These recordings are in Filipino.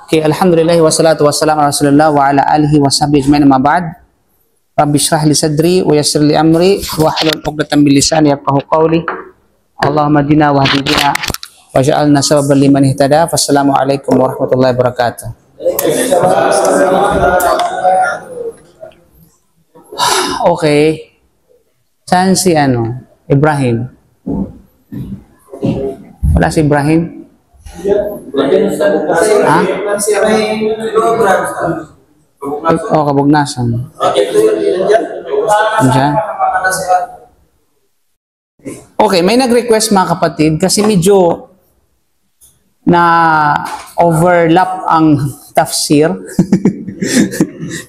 Okay, alhamdulillah wassalatu wassalamu ala rasulillah wa ala alihi wa sahbihi ajma'in amma ba'd. Rabbi shrah li sadri wa yassir li amri wa hlul 'uqdatam min lisani yafqahu qawli. Allahumma hdina wa hdina waj'alna sababan liman ihtada. Wassalamu alaikum warahmatullahi wabarakatuh. Okay. Saan si Ibrahim? Wala si Ibrahim? Ha? Oh, kabugnasan. Diyan. Okay, may nag-request mga kapatid kasi medyo na overlap ang tafsir.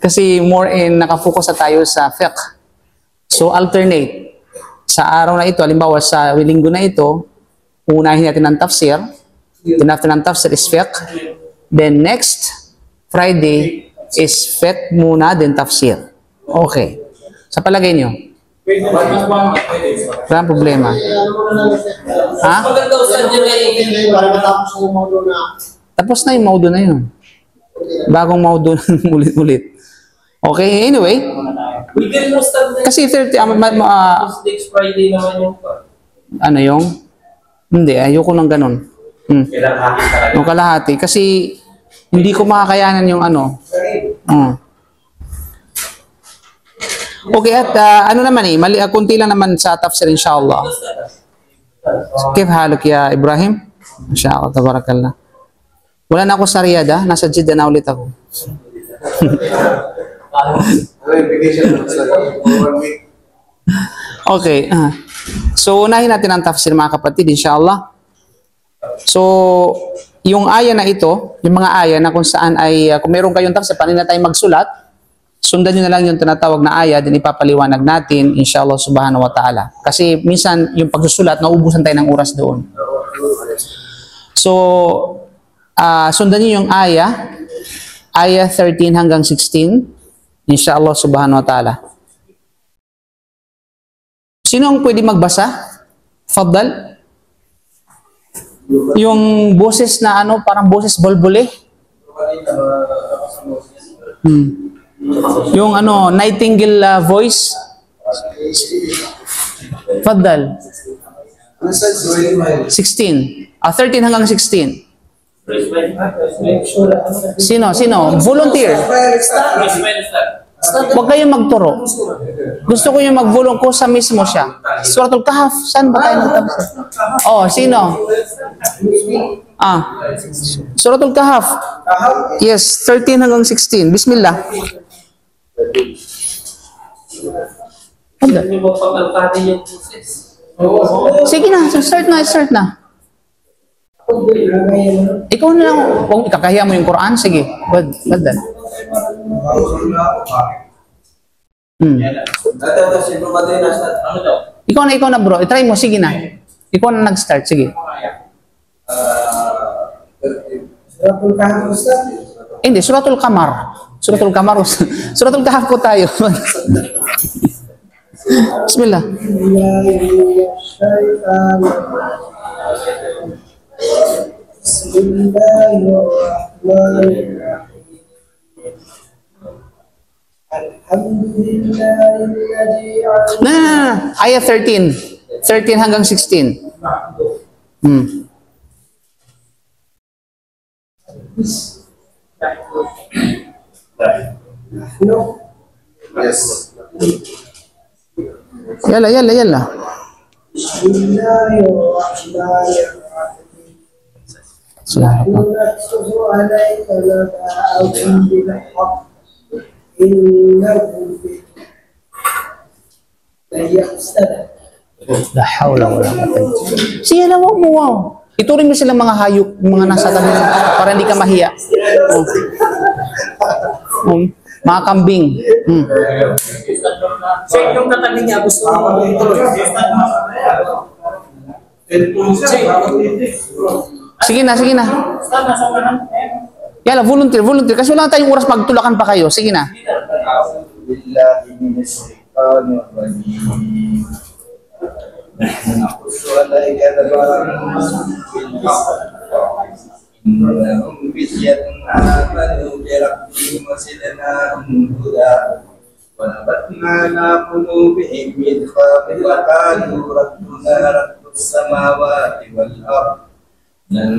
Kasi more in nakafocus na tayo sa fiqh. So alternate. Sa araw na ito, halimbawa sa linggo na ito, unahin natin ang tafsir. Then after ng tafsir is fiqh. Then next Friday is fiqh muna, then tafsir. Okay. Sa palagay nyo? Walang problema. Ha? Tapos na yung maudo na yun. Bagong maudo na ulit-ulit. Okay, anyway. Kasi 30, next Friday naman yung ano yung? Hindi, ayoko ng ganun. Yung kalahati. Kasi hindi ko makakayanan yung ano. Okay, at ano naman kunti lang naman sa tafsir inshallah. Kif haluk ya Ibrahim? Inshallah, tabarakallah. Wala na ako sa Riyadh, nasa Jeddah na ulit ako. Okay. So, unahin natin ang tafsir mga kapatid, inshallah. So, yung aya na ito, yung mga aya na kung saan ay, kung meron kayong tafsir, paano na tayo magsulat, sundan nyo na lang yung tinatawag na aya, din ipapaliwanag natin, inshallah subhanahu wa ta'ala. Kasi minsan, yung pagsusulat, nauubusan tayo ng oras doon. So, sundan nyo yung aya 13 hanggang 16, inshallah subhanahu wa ta'ala. Sino ang pwede magbasa? Faddal? Yung boses na parang boses bulbuli? Yung nightingale voice? Faddal? 16. 13 hanggang 16. Sino? Volunteer. Huwag kayong magturo. Gusto ko yung mag-volunteer ko sa mismo siya. Suratul Kahf. Saan ba tayo nagtapos? Oh, sino? Suratul Kahf. Yes, 13 hanggang 16. Bismillah. Sige na, start na. Ikaw na lang, kung ikakahiya mo yung Quran, sige. Badal. Ikaw na bro, itry mo, sige na. Ikaw na nag-start, sige. Hindi, Suratul Qamar. Suratul Kahf po tayo. Bismillah. Ayat 13 hanggang 16. Yes. Yalla. La hawla wala quwwata. Siya na mo. Ituring mo silang mga hayop, mga nasa tabi para hindi ka mahiya. Mga kambing. So, yung katabi niya, gusto mo Sige na. Yala, volunteer. Kasi wala tayong oras magtulakan pa kayo. Sige na. إنهم فتية آمنوا بربهم وزدناهم هدى ونبتنا على قلوبهم إذ قاموا وقالوا ربنا رب السماوات والأرض لن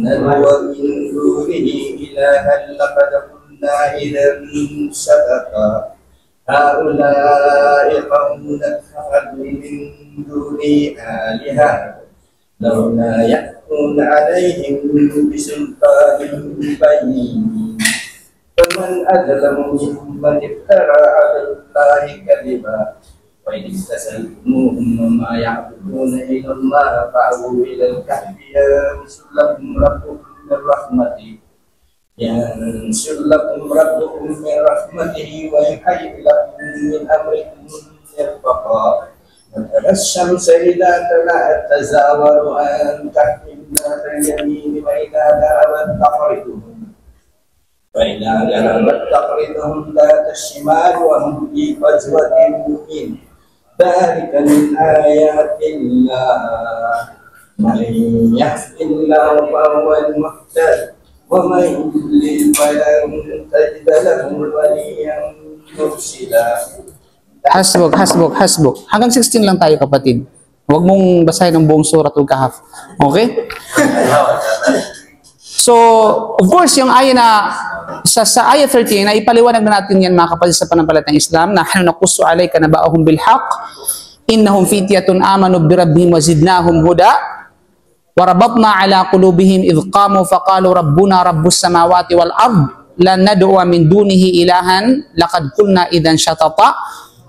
ندعو من دونه إلها لقد قلنا إذا شططا هؤلاء قوم اتخذوا من دونه آلهة لولا يأتون عليهم بسلطان بين فمن أظلم ممن افترى على الله كذبا وإن استسلموهم وما يعبدون إلا الله فأووا إلى الكهف ينشر لكم ربكم من رحمته ويهيئ لكم من أمركم مرفقا وترى الشمس إذا طلعت تزاور عن كهفهم ذات اليمين فإذا ذهبت تقرضهم ذات الشمال وهم في فجوة منه ذلك من آيات الله من يهد الله فهو المهتد ومن يضلل فلن تجد له وليا مرشدا. Hasbuk. Hanggang 16 lang tayo, kapatid. Huwag mong basahin ang buong Suratul Kahf. Okay? So, of course, yung aya na sa aya 13 na ipaliwanag na natin yan, mga kapatid, sa panampalatayang Islam, na nahnu naqussu alayka naba'ahum bil haqq innahum fityatun amanu bi rabbihim wa zidnahum huda wa rabatna ala qulubihim idh qamu faqalu rabbuna rabbus samawati wal ard lan nad'u min dunihi ilahan laqad qulna idan shatata.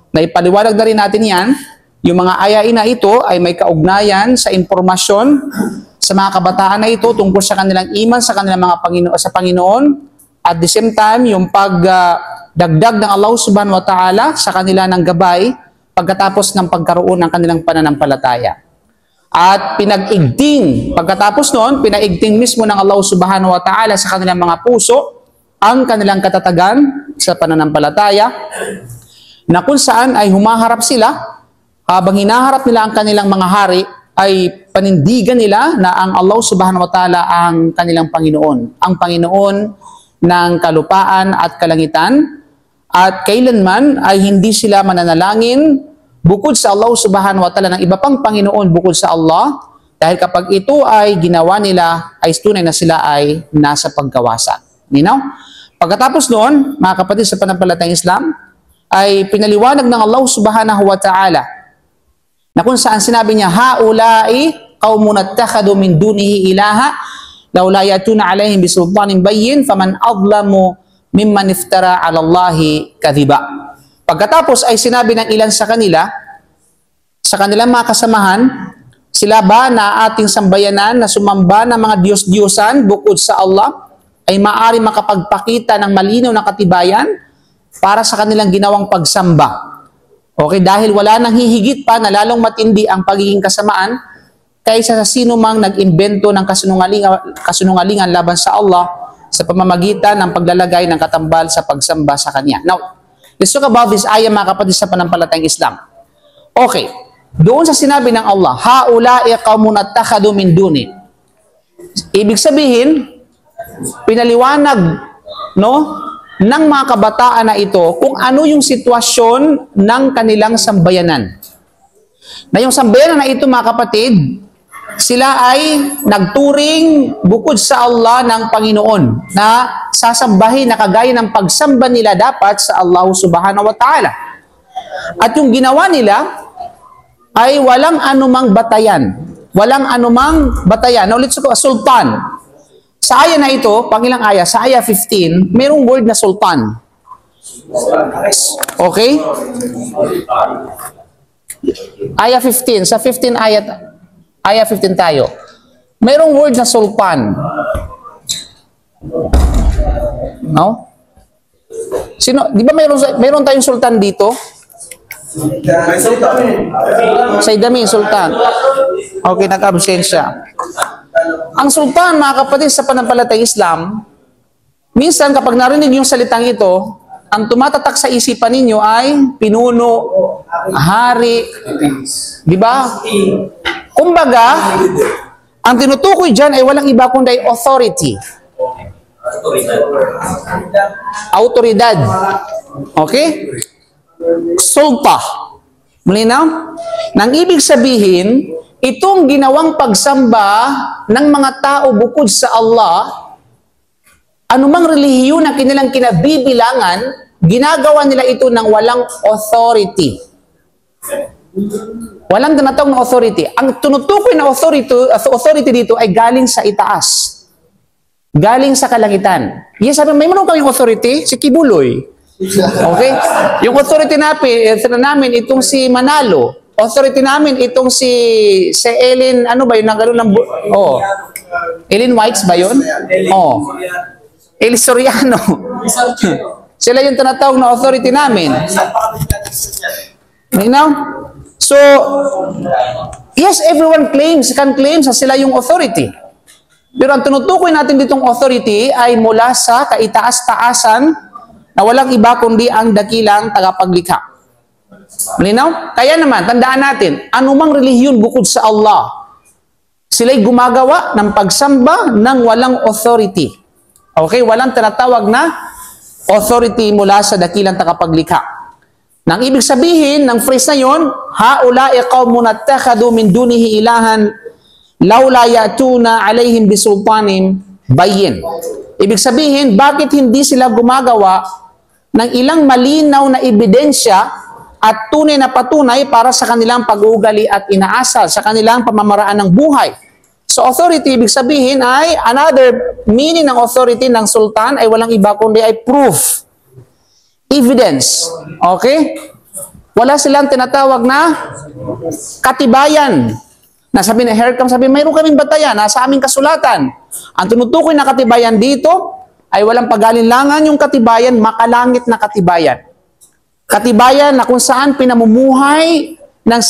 Na ipaliwanag na rin natin yan. Yung mga ayain na ito ay may kaugnayan sa impormasyon sa mga kabataan na ito tungkol sa kanilang iman sa kanilang mga Panginoon. At the same time, yung pagdagdag ng Allah subhanahu wa ta'ala sa kanila ng gabay pagkatapos ng pagkaroon ng kanilang pananampalataya. At pagkatapos noon, pinaigting mismo ng Allah subhanahu wa ta'ala sa kanilang mga puso ang kanilang katatagan sa pananampalataya, na kung saan ay humaharap sila, habang hinaharap nila ang kanilang mga hari, ay panindigan nila na ang Allah subhanahu wa ta'ala ang kanilang Panginoon. Ang Panginoon ng kalupaan at kalangitan, at kailanman ay hindi sila mananalangin bukod sa Allah subhanahu wa ta'ala ng iba pang Panginoon bukod sa Allah, dahil kapag ito ay ginawa nila, ay tunay na sila ay nasa pagkawasak. Pagkatapos noon, mga kapatid, sa panampalatayang Islam, ay pinaliwanag ng Allah subhanahu wa ta'ala na kung saan sinabi niya, haulai qaumun attakhadhu min dunihi ilaha laula yatuna alaihim bisultanin bayyin faman adlamu mimman iftara 'ala Allahi kadhiba. Pagkatapos ay sinabi ng ilan sa kanila, sa kanilang mga kasamahan, sila ba na ating sambayanan na sumamba ng mga Diyos-Diyosan bukod sa Allah ay maaari makapagpakita ng malinaw na katibayan para sa kanilang ginawang pagsamba. Okay, dahil wala nang hihigit pa na lalong matindi ang pagiging kasamaan kaysa sa sino mang nag-imbento ng kasinungalingan laban sa Allah sa pamamagitan ng paglalagay ng katambal sa pagsamba sa Kanya. Now, let's talk about this ayah, mga kapatid, sa panampalatayang Islam. Okay, doon sa sinabi ng Allah, haula'i qaumun attakhadhu min duni. Ibig sabihin, pinaliwanag, ng mga kabataan na ito kung ano yung sitwasyon ng kanilang sambayanan. Na yung sambayanan na ito, mga kapatid, sila ay nagturing bukod sa Allah ng Panginoon na sasambahin na kagaya ng pagsamba nila dapat sa Allah subhanahu wa ta'ala. At yung ginawa nila ay walang anumang batayan. Now let's go, sultan. Sa aya na ito, pangilang aya, sa aya 15, mayroong word na sultan. Okay? Aya 15, sa 15 aya 15 tayo. Mayroong word na sultan. No? Di ba mayroon tayong sultan dito? Saydamin, sultan. Okay, nag-absensya. Ang sultan, mga kapatid, sa panampalatayang Islam, minsan kapag narinig yung salitang ito, ang tumatatak sa isipan ninyo ay pinuno, hari, di ba? Kumbaga, Ang tinutukoy dyan ay walang iba kundi authority. Autoridad. Okay? Sulta. Malinaw? Nang ibig sabihin, itong ginawang pagsamba ng mga tao bukod sa Allah, anumang relihiyon na kanilang kinabibilangan, ginagawa nila ito ng walang authority. Walang tinatawag na authority. Ang tinutukoy na authority dito ay galing sa itaas. Galing sa kalangitan. Yes, sabi, may meron kaming authority? Si Kibuloy. Okay? Yung authority namin, itong si Manalo. Authority namin, itong si Ellen, ano ba yun? Oh. Ellen Whites ba yun? Oh. El Soriano. Sila yung tinatawag na authority namin. You know? So, yes, everyone can claim sa sila yung authority. Pero ang tinutukoy natin ditong authority ay mula sa kaitaas-taasan na walang iba kundi ang dakilang tagapaglikha. Malinaw? Kaya naman, tandaan natin, anumang relihiyon bukod sa Allah, sila'y gumagawa ng pagsamba ng walang authority. Okay? Walang tinatawag na authority mula sa dakilang tagapaglikha. Nang ibig sabihin ng phrase na yon, haula'i qaumun attakhadhu min dunihi ilahan laula ya'tuna alaihim bisultanin bayyin. Ibig sabihin, bakit hindi sila gumagawa ng ilang malinaw na ebidensya at tunay na patunay para sa kanilang pag-uugali at inaasal sa kanilang pamamaraan ng buhay. So authority, ibig sabihin ay another meaning ng authority ng sultan ay walang iba kundi ay proof. Evidence. Okay? Wala silang tinatawag na katibayan. Nasabi na Hercam, sabi, mayroon kaming batayan, nasa aming kasulatan. Ang tinutukoy na katibayan dito ay walang pag-alinlangan yung katibayan, makalangit na katibayan. Katibayan na kung saan pinamumuhay ng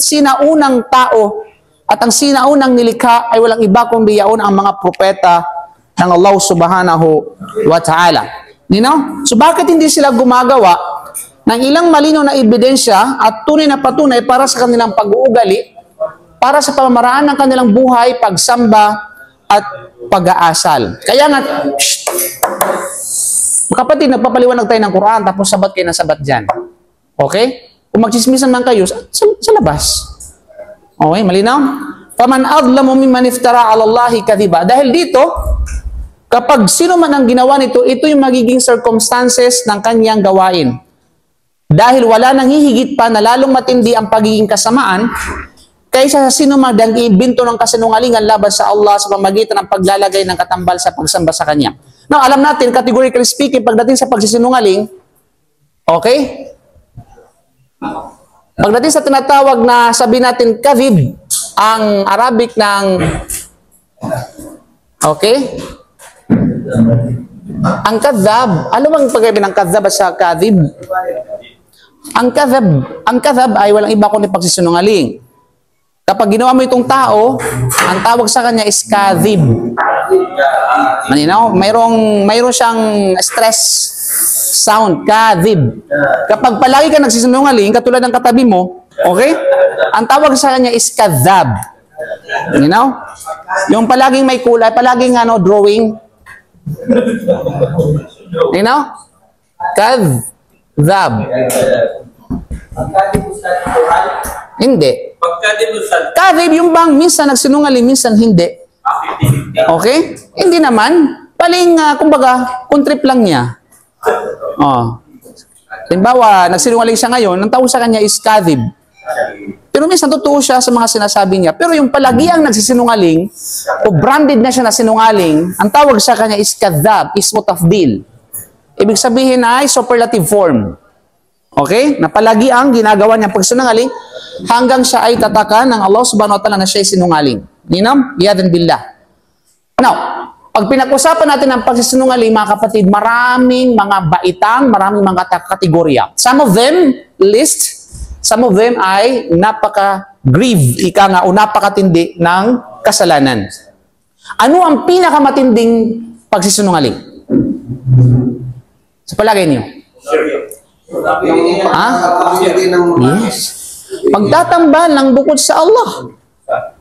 sinaunang tao at ang sinaunang nilikha ay walang iba kundi yaon ang mga propeta ng Allah subhanahu wa ta'ala. You know? So bakit hindi sila gumagawa ng ilang malinaw na ebidensya at tunay na patunay para sa kanilang pag-uugali, para sa pamamaraan ng kanilang buhay, pagsamba, at pag-aasal. Kaya nga, kapatid, nagpapaliwanag tayo ng Quran, tapos sabat kayo ng sabat dyan. Okay? Kung magsismisan man kayo, sa labas. Okay, malinaw? Faman adlamu mimman iftara ala Allahi kadhiba. Dahil dito, kapag sino man ang ginawa nito, ito yung magiging circumstances ng kanyang gawain. Dahil wala nang hihigit pa na lalong matindi ang pagiging kasamaan, kaysa sa sino man ang ibinto ng kasinungalingan laban sa Allah sa pamagitan ng paglalagay ng katambal sa pagsamba sa Kanya. Now, alam natin, categorically speaking, pagdating sa pagsisinungaling, okay? Pagdating sa tinatawag na sabi natin kadhib, ang Arabic ng okay? Ang kadhab, ano bang pagkabi ng kadhab at sa kadhib? Ang kadhab ay walang iba kundi pagsisinungaling. Kapag ginawa mo itong tao, ang tawag sa kanya is kadhib. Malinaw? Mayroon siyang stress sound, kadhib. Kapag palagi ka nagsisinungaling, katulad ng katabi mo, okay? Ang tawag sa kanya is kadhab. Malinaw? Yung palaging may kulay, palaging drawing. Malinaw? Kadhab. Hindi. Kadhib yung bang minsan nagsinungaling, minsan hindi. Okay? Hindi naman. Paling, kumbaga, kontrip lang niya. Oh. Halimbawa, nagsinungaling siya ngayon, ang tawag sa kanya is kadhib. Pero minsan totoo siya sa mga sinasabi niya. Pero yung palagi ang nagsisinungaling, o branded na siya na sinungaling, ang tawag sa kanya is kadhab, is mutafdil. Ibig sabihin ay superlative form. Okay? Na palagi ang ginagawa niya pagsinungaling hanggang siya ay tatakan ng Allah subhanahu wa ta'ala na siya ay sinungaling. Ninam? Iyadan billah. Now, pag pinag-usapan natin ang pagsisinungaling, mga kapatid, maraming mga baitang, maraming mga kategorya. Some of them ay napaka-grieve, o napakatindi ng kasalanan. Ano ang pinakamatinding pagsisinungaling? Sa palagay niyo? Yes. Pagtatambal ng bukod sa Allah.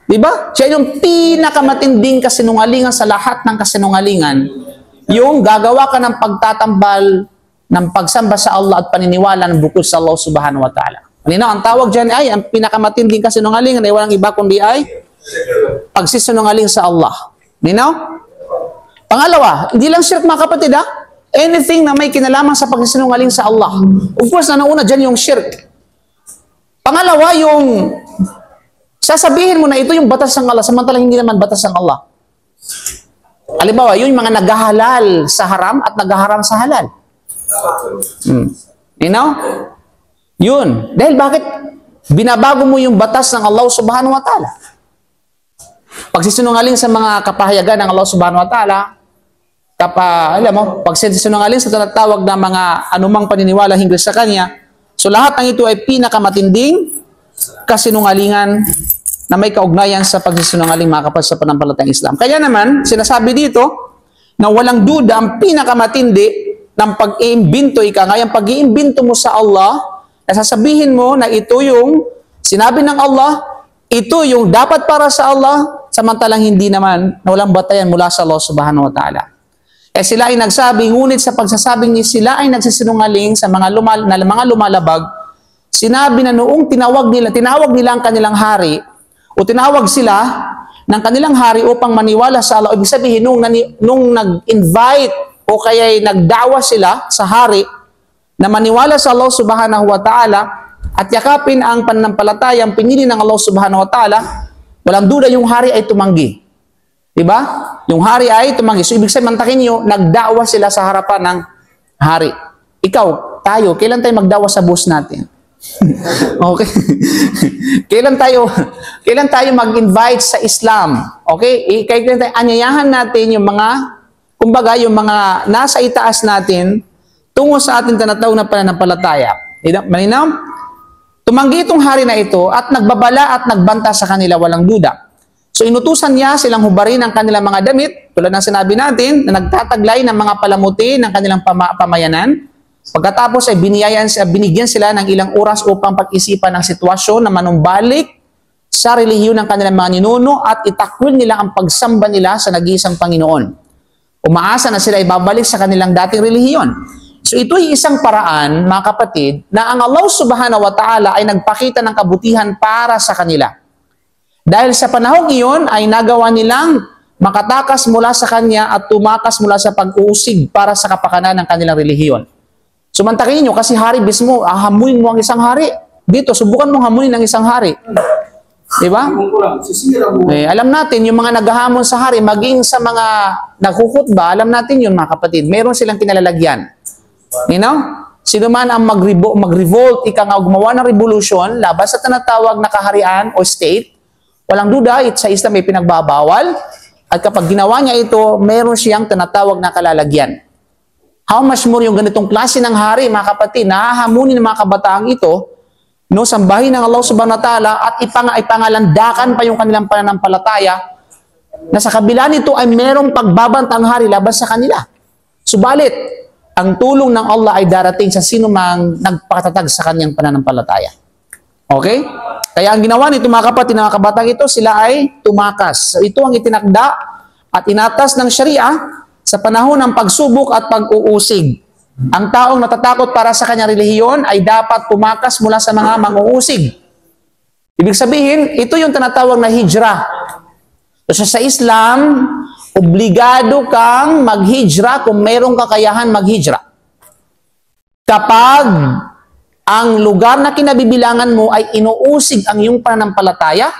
Di ba? Siya yung pinakamatinding kasinungalingan sa lahat ng kasinungalingan. Yung gagawa ka ng pagtatambal ng pagsamba sa Allah at paniniwala ng bukod sa Allah subhanahu wa ta'ala. Ang tawag dyan ay, ang pinakamatinding kasinungalingan ay walang iba kundi ay pagsisinungaling sa Allah. Pangalawa, hindi lang shirk mga kapatid anything na may kinalaman sa pagsisinungaling sa Allah. Of course, nauna dyan yung shirk. Pangalawa, yung sasabihin mo na ito yung batas ng Allah, samantalang hindi naman batas ng Allah. Halimbawa, yung mga naghahalal sa haram at naghaharam sa halal. Yun. Dahil bakit? Binabago mo yung batas ng Allah subhanahu wa ta'ala. Pagsisinungaling sa mga kapahayagan ng Allah subhanahu wa ta'ala, pagsisinungaling sa tinatawag na mga anumang paniniwala hinggil sa Kanya, so lahat ng ito ay pinakamatinding kasinungalingan na may kaugnayan sa pagsisinungaling mga kapatid sa pananampalatayang Islam. Kaya naman, sinasabi dito na walang duda ang pinakamatindi ng pag-iimbinto, ang pag-iimbinto mo sa Allah, na sasabihin mo na ito yung sinabi ng Allah, ito yung dapat para sa Allah, samantalang hindi naman na walang batayan mula sa Allah subhanahu wa ta'ala. Sila ay nagsabi, ngunit sa pagsasabing ni sila ay nagsisinungaling sa mga lumalabag, sinabi na noong tinawag nila ang kanilang hari, o tinawag sila ng kanilang hari upang maniwala sa Allah. Ibig sabihin, nung nag-invite o kaya nagdawa sila sa hari na maniwala sa Allah subhanahu wa ta'ala at yakapin ang pananampalatayang pinili ng Allah subhanahu wa ta'ala, walang duda yung hari ay tumanggi. Diba? Yung hari ay tumanggi. So, ibig sabihin, mantakin nyo, nagdawa sila sa harapan ng hari. Ikaw, tayo, kailan tayo magdawa sa boss natin? Okay? kailan tayo mag-invite sa Islam? Okay? Kailan tayo anyayahan natin yung mga, kumbaga, yung mga nasa itaas natin tungo sa ating tinatawag na pananampalataya. Malinaw? Tumanggi itong hari na ito at nagbabala at nagbanta sa kanila, walang duda. So inutusan niya silang hubarin ang kanilang mga damit, tulad ng sinabi natin, na nagtataglay ng mga palamuti ng kanilang pamayanan. Pagkatapos ay binigyan sila ng ilang oras upang pag-isipan ng sitwasyon na manumbalik sa relihiyon ng kanilang mga ninuno at itakwil nila ang pagsamba nila sa nag-iisang Panginoon. Umaasa na sila ay babalik sa kanilang dating relihiyon. So ito ay isang paraan, mga kapatid, na ang Allah subhanahu wa ta'ala ay nagpakita ng kabutihan para sa kanila. Dahil sa panahong iyon ay nagawa nilang makatakas mula sa Kanya at tumakas mula sa pag-uusig para sa kapakanan ng kanilang relihiyon. Sumantakin nyo, kasi hari mismo, hamunin mo ang isang hari. Dito, subukan mong hamunin ang isang hari. Diba? Alam natin, yung mga naghahamon sa hari, maging sa mga nagkukutba, alam natin yun mga kapatid, meron silang kinalalagyan. Sino man ang mag-revolt, gumawa ng revolution, labas sa tinatawag na kaharian o state, walang duda, sa Islam ay pinagbabawal, at kapag ginawa niya ito, meron siyang tinatawag na kalalagyan. How much more yung ganitong klase ng hari, mga kapatid, nahahamunin ng mga kabataang ito, sambahin ng Allah subhanahu wa ta'ala, at ipangalandakan pa yung kanilang pananampalataya, na sa kabila nito ay merong pagbabantang hari labas sa kanila. Subalit, ang tulong ng Allah ay darating sa sino mang nagpakatatag sa kanyang pananampalataya. Okay? Kaya ang ginawa nito mga kapatid, mga kabatang ito, sila ay tumakas. So ito ang itinakda at inatas ng Sharia sa panahon ng pagsubok at pag-uusig. Ang taong natatakot para sa kanyang relihiyon ay dapat tumakas mula sa mga mang-uusig. Ibig sabihin, ito yung tinatawag na hijrah. So sa Islam, obligado kang maghijra kung mayroong kakayahan maghijra. Kapag ang lugar na kinabibilangan mo ay inuusig ang iyong pananampalataya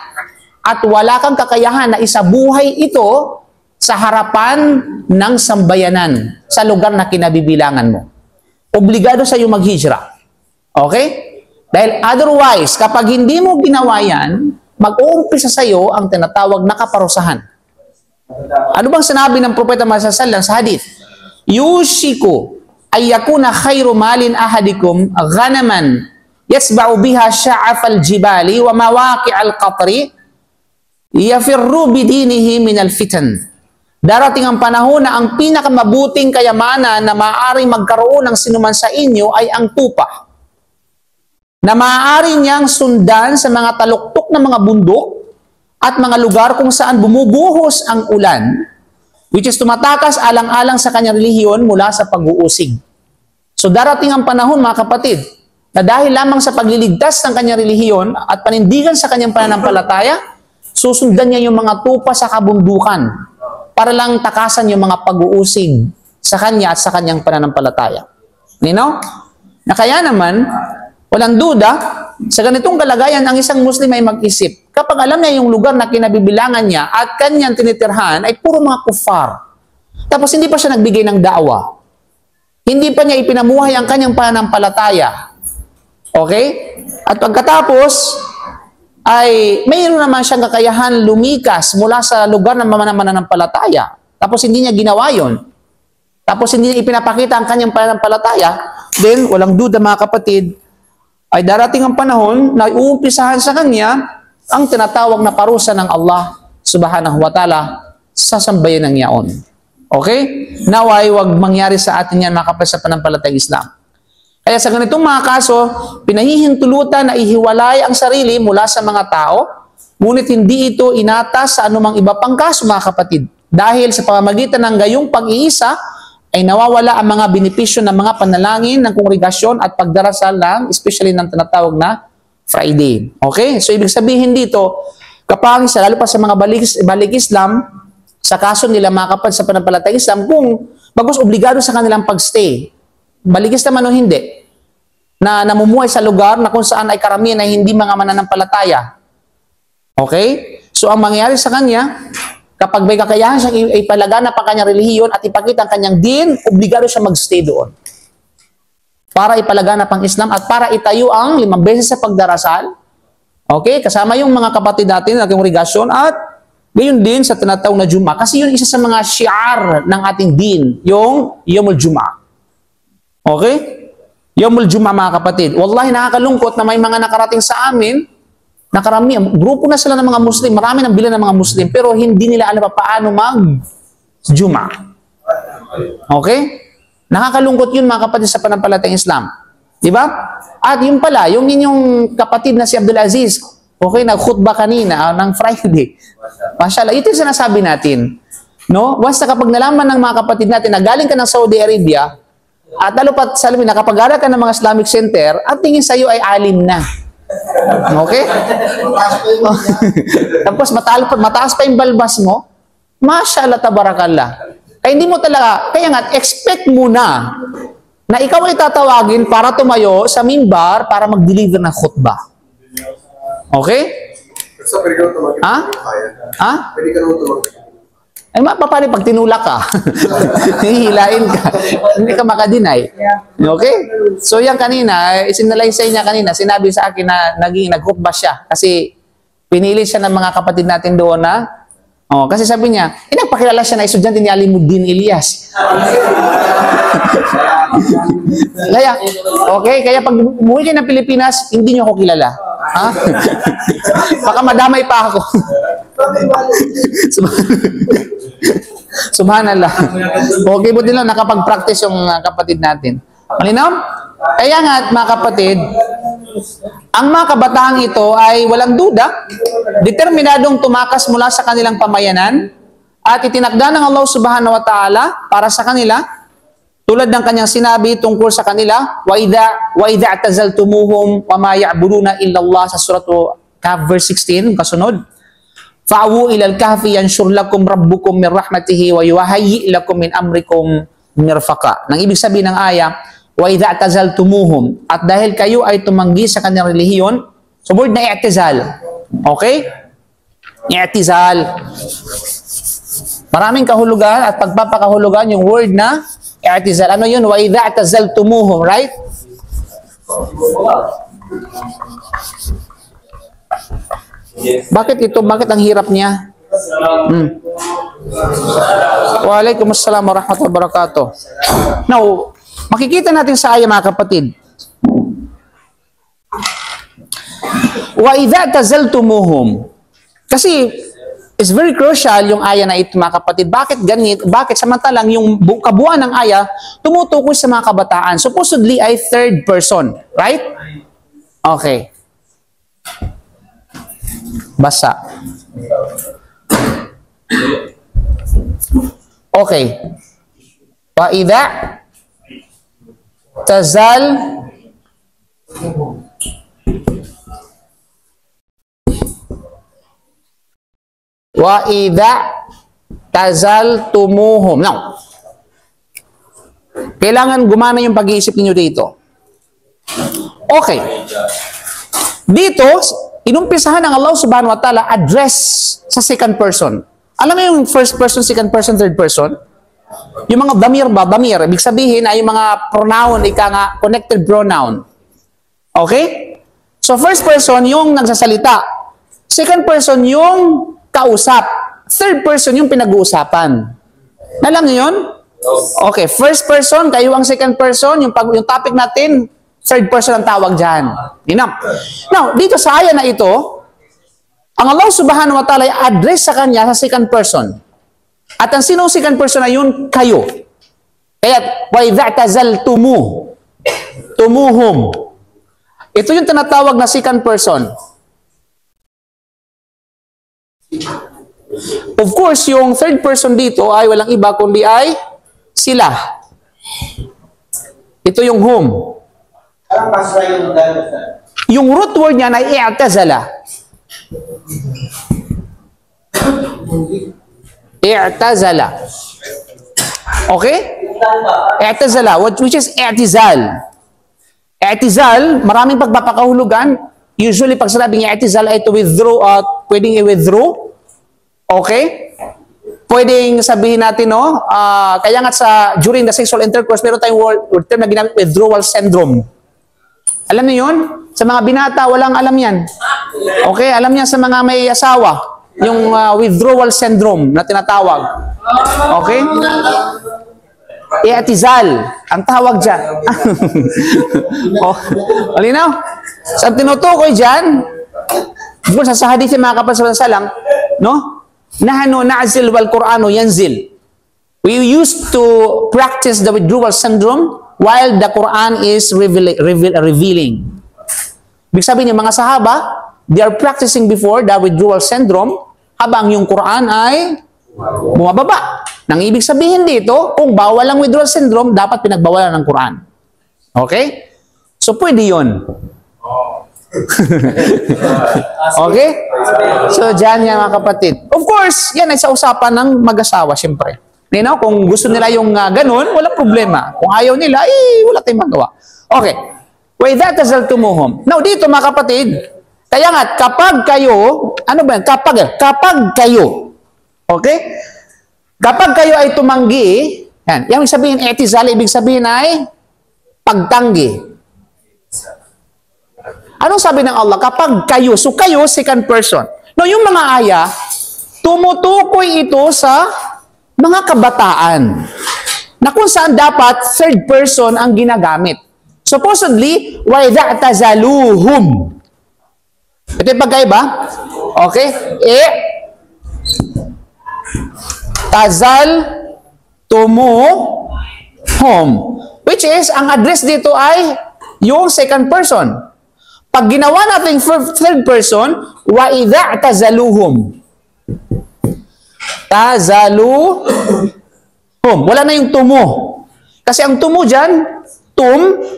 at wala kang kakayahan na isabuhay ito sa harapan ng sambayanan sa lugar na kinabibilangan mo. Obligado sa iyo maghijra. Okay? Dahil otherwise, kapag hindi mo ginawa yan, mag-uumpisa sa iyo ang tinatawag na kaparusahan. Ano bang sinabi ng Propeta Muhammad sallallahu sa hadith? Yushiku ay yakuna khayru malin ahadikum ghanaman yasba'u biha sha'afal jibali wa mawaqi' al-qatri yafirru bidinihi min al-fitan. Darating ang panahon na ang pinakamabuting kayamanan na maaaring magkaroon ng sinuman sa inyo ay ang tupa. Na maaari niyang sundan sa mga taluktok na mga bundok at mga lugar kung saan bumubuhos ang ulan, which is tumatakas alang-alang sa kanyang relihiyon mula sa pag-uusig. So darating ang panahon, mga kapatid, na dahil lamang sa pagliligtas ng kanyang relihiyon at panindigan sa kanyang pananampalataya, susundan niya yung mga tupa sa kabundukan para lang takasan yung mga pag-uusig sa kanya at sa kanyang pananampalataya. Nino? Na kaya naman, walang duda, sa ganitong kalagayan, ang isang Muslim ay mag-isip. Kapag alam niya yung lugar na kinabibilangan niya at kanyang tinitirhan ay puro mga kuffar. Tapos hindi pa siya nagbigay ng da'wa. Hindi pa niya ipinamuhay ang kanyang pananampalataya. Okay? At pagkatapos, ay mayroon naman siyang kakayahan lumikas mula sa lugar ng mananampalataya. Tapos hindi niya ginawa yon. Tapos hindi niya ipinapakita ang kanyang pananampalataya. Then, walang duda mga kapatid, ay darating ang panahon na uumpisahan sa kanya ang tinatawag na parusa ng Allah subhanahu wa ta'ala sa sambayan ng yaon. Okay? Naway, wag mangyari sa atin yan mga kapatid sa pananampalatayang Islam. Kaya sa ganitong mga kaso, pinahihintulutan na ihiwalay ang sarili mula sa mga tao, ngunit hindi ito inatas sa anumang iba pang kaso mga kapatid. Dahil sa pamamagitan ng gayong pag-iisa, ay nawawala ang mga benepisyo ng mga panalangin ng kongregasyon at pagdarasal lang, especially ng tinatawag na Friday. Okay? So, ibig sabihin dito, kapag lalo pa sa mga balik Islam, sa kaso nila mga kapatid sa pananampalatayang Islam, kung bagos obligado sa kanilang pagstay, balik Islam ano hindi, na namumuhay sa lugar na kung saan ay karamihan ay hindi mga mananampalataya. Okay? So, ang mangyayari sa kanya, kapag may kakayahan siyang ipalaganap ang kanyang relihiyon at ipakita ang kanyang din, obligado siya magstay doon. Para ipalaganap ang Islam at para itayo ang 5 beses sa pagdarasal. Okay? Kasama yung mga kapatid natin na kongregasyon at gayon din sa tinatawag na Juma. Kasi yun isa sa mga syiar ng ating din, yung Yomul Juma. Okay? Yomul Juma mga kapatid. Wallahi nakakalungkot na may mga nakarating sa amin nakarami, grupo na sila ng mga Muslim, marami ng bilang ng mga Muslim, pero hindi nila alam pa paano mag-Juma. Okay? Nakakalungkot yun mga kapatid sa pananampalatayang Islam. Diba? At yun pala, yung inyong kapatid na si Abdul Aziz, okay, nag-khutbah kanina ng Friday. Mashallah, ito yung sinasabi natin. No? Once na kapag nalaman ng mga kapatid natin na galing ka ng Saudi Arabia, at lalo pa sa alam, nakapag-aral ka ng mga Islamic Center, at tingin sa'yo ay alim na. Okay? Tapos mataas pa yung balbas mo, mashallah tabarakallah. Kaya hindi mo talaga, kaya nga, expect mo na ikaw ay tatawagin para tumayo sa mimbar para mag-deliver ng khutbah. Okay? So, pwede ka naman tumagin. Ha? Ha? Pwede ka naman tumagin. Ay, mapapali pag tinulak ka. Hihilain ka. Hindi ka makadinay. Okay? So, yan kanina, isinalaysay niya kanina, sinabi sa akin na nag-khutbah siya. Kasi, pinili siya ng mga kapatid natin doon na, kasi sabi niya, nagpakilala siya na estudyante ni Alimuddin Ilyas. Kaya, okay, kaya pag umuwi kayo ng Pilipinas, hindi niyo ako kilala. Ha? Baka madamay pa ako. Subhanallah. Okay, buti lang nakapag-practice yung kapatid natin. Malinaw? Kaya nga, mga kapatid, ang mga kabataang ito ay walang duda, determinadong tumakas mula sa kanilang pamayanan at itinakda ng Allah subhanahu wa ta'ala para sa kanila, tulad ng kanyang sinabi tungkol sa kanila, wa idha atazaltumuhum wa ma ya'buduna illa Allah sa suratu Kahf verse 16, kasunod. Fa'awu ilal kahfi yanshur lakum rabbukum min rahmatihi wa yuhayyi lakum min amrikum mirfaqa. Nang ibig sabihin ng aya, wa idha atazaltumuhum, at dahil kayo ay tumanggi sa kanyang relihiyon, so word na i'tizal. Okay? I'tizal. Maraming kahulugan at pagpapakahulugan yung word na i'tizal. Ano yun? Wa idha atazaltumuhum, right? Bakit ito? Bakit ang hirap niya? Waalaikumsalam warahmatullahi wabarakatuh. Now, makikita natin sa aya mga kapatid. Wa idha tazaltumuhum. Kasi it's very crucial yung aya na ito mga kapatid. Bakit ganit? Bakit samantalang yung kabuuan ng aya tumutukoy sa mga kabataan? Supposedly ay third person, right? Okay. Basa. Okay. Wa idza tazal wa idza tazaltumuhum. Now, kailangan gumana yung pag-iisip niyo dito. Okay. Dito, inumpisahan ng Allah subhanahu wa ta'ala address sa second person. Alam mo yung first person, second person, third person? Yung mga damir ba? Damir. Ibig sabihin ay yung mga pronoun, ika nga, connected pronoun. Okay? So, first person, yung nagsasalita. Second person, yung kausap. Third person, yung pinag-uusapan. Alam niyo yun? Okay. First person, kayo ang second person. Yung topic natin, third person ang tawag dyan. Now, dito sa aya na ito, ang Allah subhanahu wa ta'ala ay address sa kanya sa second person. At ang sinong second person na yun? Kayo. Kaya, وَإِذَا تُمُوهُمْ. Ito yung tinatawag na second person. Of course, yung third person dito ay walang iba kundi ay sila. Ito yung whom. Yung root word niya ay i'tazala. I'tazala. Okay? I'tazala, which is i'tizal. I'tizal, maraming pagpapakahulugan. Usually, pag sinabing i'tizal ay to withdraw at pwedeng i-withdraw. Okay? Pwedeng sabihin natin, no? Kaya nga during the sexual intercourse, meron tayong word term na ginamit, withdrawal syndrome. Alam niyo yun? Sa mga binata, walang alam yan. Okay? Alam niya sa mga may asawa. Yung withdrawal syndrome na tinatawag. Okay? I'tizal. Ang tawag dyan. Alinaw? Sa tinutukoy dyan, sa hadith yung mga kapatid sa salam, no? Nahanu na'zil wal Qur'anu yanzil. We used to practice the withdrawal syndrome while the Quran is revealing. Ibig sabihin yung mga sahaba, they are practicing before the withdrawal syndrome habang yung Quran ay bumababa. Nang ibig sabihin dito, kung bawal ang withdrawal syndrome, dapat pinagbawalan ng Quran. Okay? So, pwede yun. Okay? So, dyan yan mga kapatid. Of course, yan ay sa usapan ng mag-asawa, syempre. You know, kung gusto nila yung ganun, walang problema. Kung ayaw nila, wala tayong magawa. Okay. وَإِذَا تَزَلْتُمُوهُمْ. Now, dito mga kapatid, kaya nga, kapag kayo, ano ba yan? Kapag kayo, okay? Kapag kayo ay tumanggi, yan, yung sabihin, i'tizal, ibig sabihin ay pagtanggi. Anong sabi ng Allah? Kapag kayo, so kayo, second person. No, yung mga aya, tumutukoy ito sa mga kabataan na kung saan dapat third person ang ginagamit. Supposedly, وَإِذَا اعْتَزَلُوهُمْ. Ito yung pagkaiba. Okay? tazaltumuhum. Which is, ang address dito ay yung second person. Pag ginawa natin third person, وَإِذَا اعْتَزَلُوهُمْ. Tazaluhum. Wala na yung tumu. Kasi ang tumu dyan,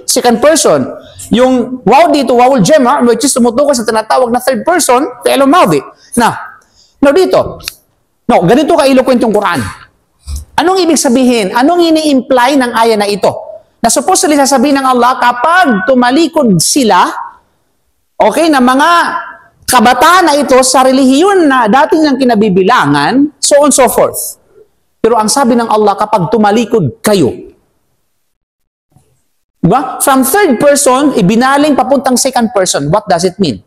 second person. Yung waw dito, wawul jema, which is tumutukoy sa tinatawag na third person, fi'lun madhi. Now dito, ganito ka-eloquent yung Quran. Anong ibig sabihin? Anong ini-imply ng aya na ito? Na supposedly sasabihin ng Allah, kapag tumalikod sila, okay, na mga kabataan na ito sa relihiyon na dati nilang kinabibilangan, so on so forth. Pero ang sabi ng Allah, kapag tumalikod kayo, diba? From third person, ibinaling papuntang second person. What does it mean?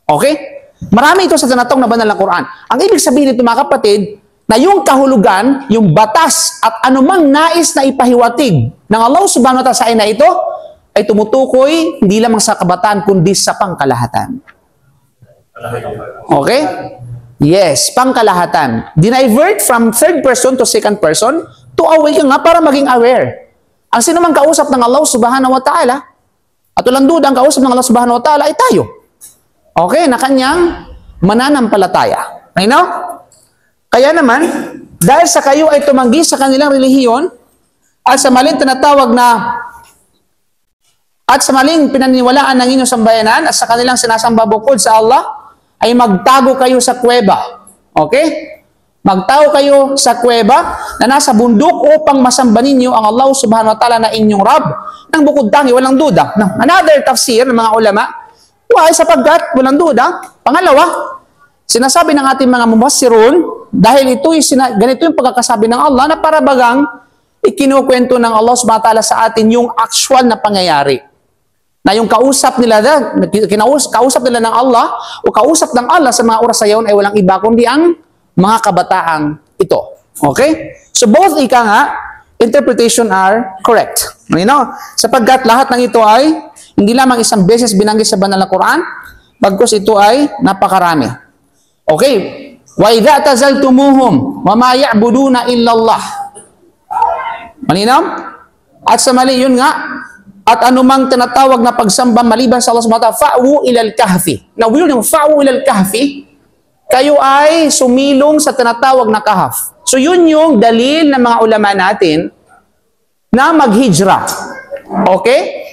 Okay? Marami ito sa tinatawag na banal na Quran. Ang ibig sabihin nito mga kapatid, na yung kahulugan, yung batas, at anumang nais na ipahiwatig ng Allah subhanahu wa ta'ala sa ina ito, ay tumutukoy hindi lamang sa kabataan, kundi sa pangkalahatan. Okay? Yes, pangkalahatan. Dinivert from third person to second person to awaken nga para maging aware. Ang sino mang kausap ng Allah subhanahu wa ta'ala, at walang duda ang kausap ng Allah subhanahu wa ta'ala ay tayo. Okay, na kanyang mananampalataya. Ano? Kaya naman, dahil sa kayo ay tumanggi sa kanilang relihiyon at sa maling tinatawag na at sa maling pinaniniwalaan ng inyong sambayanan at sa kanilang sinasamba bukod sa Allah, ay magtago kayo sa kuweba. Okay? Magtago kayo sa kuweba na nasa bundok upang masamba ninyo ang Allah subhanahu wa ta'ala na inyong Rab ng bukod tangi, walang duda. Now, another tafsir ng mga ulama, why? Sapagkat, walang duda. Pangalawa, sinasabi ng ating mga mufassirun, dahil ganito yung pagkakasabi ng Allah na para bagang ikinukwento ng Allah subhanahu wa ta'ala sa atin yung actual na pangyayari. Na yung kausap nila ng Allah o kausap ng Allah sa mga oras sa iyon ay walang iba kundi ang mga kabataang ito. Okay? So both ika nga, interpretation are correct. You know? Sapagkat lahat ng ito ay hindi lamang isang beses binanggit sa banal na Quran, bagkus ito ay napakarami. Okay? Wa idza tazaltumuhum wa ma ya'buduna illa Allah. Malinaw? At sa mali yun nga, at anumang tinatawag na pagsamba maliban sa Allah subhanahu wa ta'ala, fa'u ilal kahfi. Now, yung fa'u ilal kahfi, kayo ay sumilong sa tinatawag na kahf. So, yun yung dalil ng mga ulama natin na maghijra. Okay?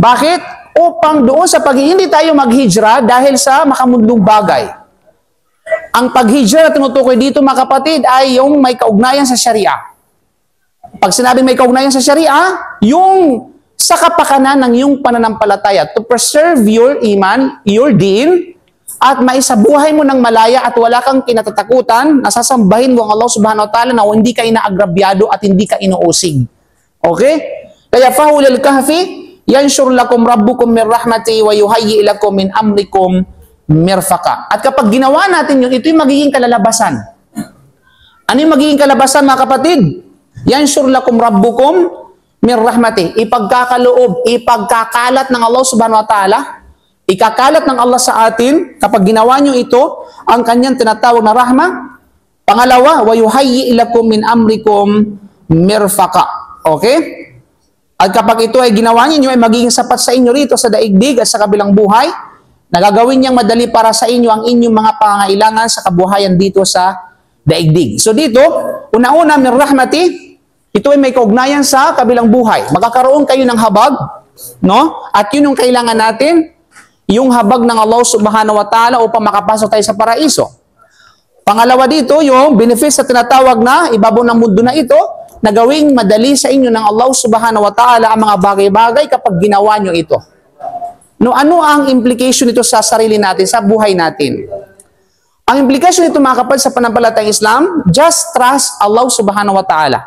Bakit? Upang doon sa hindi tayo maghijra dahil sa makamundong bagay. Ang paghijra na tinutukoy dito, mga kapatid, ay yung may kaugnayan sa Sharia. Pag sinabing may kaugnayan sa Sharia, yung sa kapakanan ng iyong pananampalataya to preserve your iman, your din, at maisabuhay mo ng malaya at wala kang kinatatakutan, nasasambahin mo ang Allah subhanahu wa ta'ala na hindi ka inaagrabyado at hindi ka inuusig. Okay? Kaya fahulil kahfi, yanshur lakum rabbukum min rahmati wa yuhayyi lakum min amrikum mirfaqa. At kapag ginawa natin yun, ito yung magiging kalalabasan. Ano yung magiging kalabasan, mga kapatid? Yanshur lakum rabbukum min rahmati, ipagkakaloob, ipagkakalat ng Allah subhanahu wa ta'ala, ikakalat ng Allah sa atin, kapag ginawa nyo ito, ang kanyang tinatawag na rahma. Pangalawa, wa yuhayyi lakum min amrikum mirfaqa. Okay? At kapag ito ay ginawa niyo ay magiging sapat sa inyo rito sa daigdig at sa kabilang buhay, nagagawin niyang madali para sa inyo ang inyong mga pangangailangan sa kabuhayan dito sa daigdig. So dito, una-una, min rahmati, ito ay may kaugnayan sa kabilang buhay. Magkakaroon kayo ng habag, no? At yun yung kailangan natin, yung habag ng Allah subhanahu wa ta'ala upang makapasok tayo sa paraiso. Pangalawa dito, yung benefits na tinatawag na ibabaw ng mundo na ito, na gawing madali sa inyo ng Allah subhanahu wa ta'ala ang mga bagay-bagay kapag ginawa nyo ito. No, ano ang implication nito sa sarili natin, sa buhay natin? Ang implication nito, mga kapatid, sa panampalatayang Islam, just trust Allah subhanahu wa ta'ala.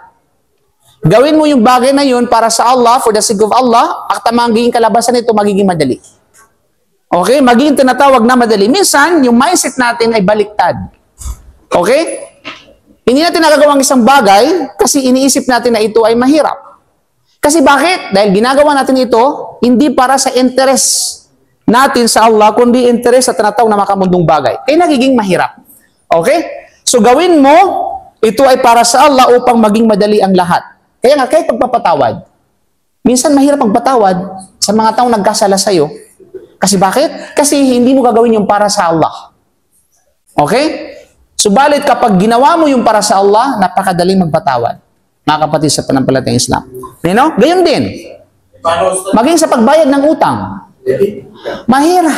Gawin mo yung bagay na yun para sa Allah, for the sake of Allah, at ang magiging kalabasan nito magiging madali. Okay? Magiging tinatawag na madali. Minsan, yung mindset natin ay baliktad. Okay? Hindi natin nagagawa ang isang bagay kasi iniisip natin na ito ay mahirap. Kasi bakit? Dahil ginagawa natin ito, hindi para sa interest natin sa Allah, kundi interest sa tinatawag na makamundong bagay. Kaya nagiging mahirap. Okay? So gawin mo, ito ay para sa Allah upang maging madali ang lahat. Kaya nga, kahit pagpapatawad, minsan mahirap magpatawad sa mga taong nagkasala sa'yo. Kasi bakit? Kasi hindi mo gagawin yung para sa Allah. Okay? Subalit kapag ginawa mo yung para sa Allah, napakadaling magpatawad. Mga kapatid sa panampalatayang Islam. You know? Gayon din. Maging sa pagbayad ng utang. Mahirap.